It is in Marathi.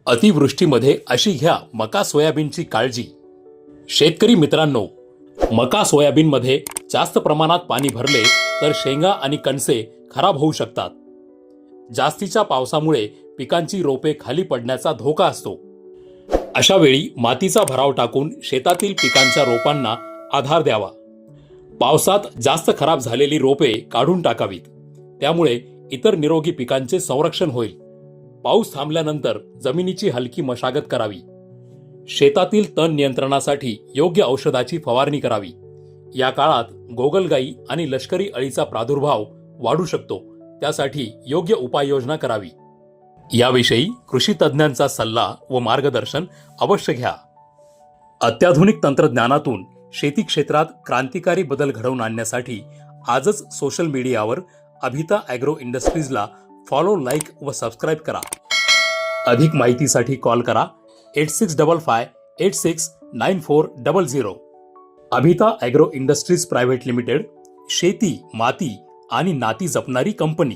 अतिवृष्टीमध्ये अशी घ्या मका सोयाबीनची काळजी। शेतकरी मित्रांनो, मका सोयाबीनमध्ये जास्त प्रमाणात पाणी भरले तर शेंगा आणि कणसे खराब होऊ शकतात। जास्तीच्या पावसामुळे पिकांची रोपे खाली पडण्याचा धोका असतो। अशा वेळी मातीचा भराव टाकून शेतातील पिकांच्या रोपांना आधार द्यावा। पावसात जास्त खराब झालेली रोपे काढून टाकावीत, त्यामुळे इतर निरोगी पिकांचे संरक्षण होईल। पाऊस थांबल्यानंतर जमिनीची हलकी मशागत करावी। शेतातील तण नियंत्रणासाठी योग्य औषधाची फवारणी करावी। या काळात गोगलगाई आणि लष्करी अळीचा प्रादुर्भाव वाढू शकतो, त्यासाठी योग्य उपाययोजना करावी। याविषयी कृषी तज्ज्ञांचा सल्ला व मार्गदर्शन अवश्य घ्या। अत्याधुनिक तंत्रज्ञानातून शेती क्षेत्रात क्रांतिकारी बदल घडवून आणण्यासाठी आजच सोशल मीडियावर अभिता ॲग्रो इंडस्ट्रीजला फॉलो, लाईक व सबस्क्राईब करा। अधिक माहितीसाठी कॉल करा 8655869400। Abhita agro industries private limited, शेती, माती आणि नाती जपणारी कंपनी।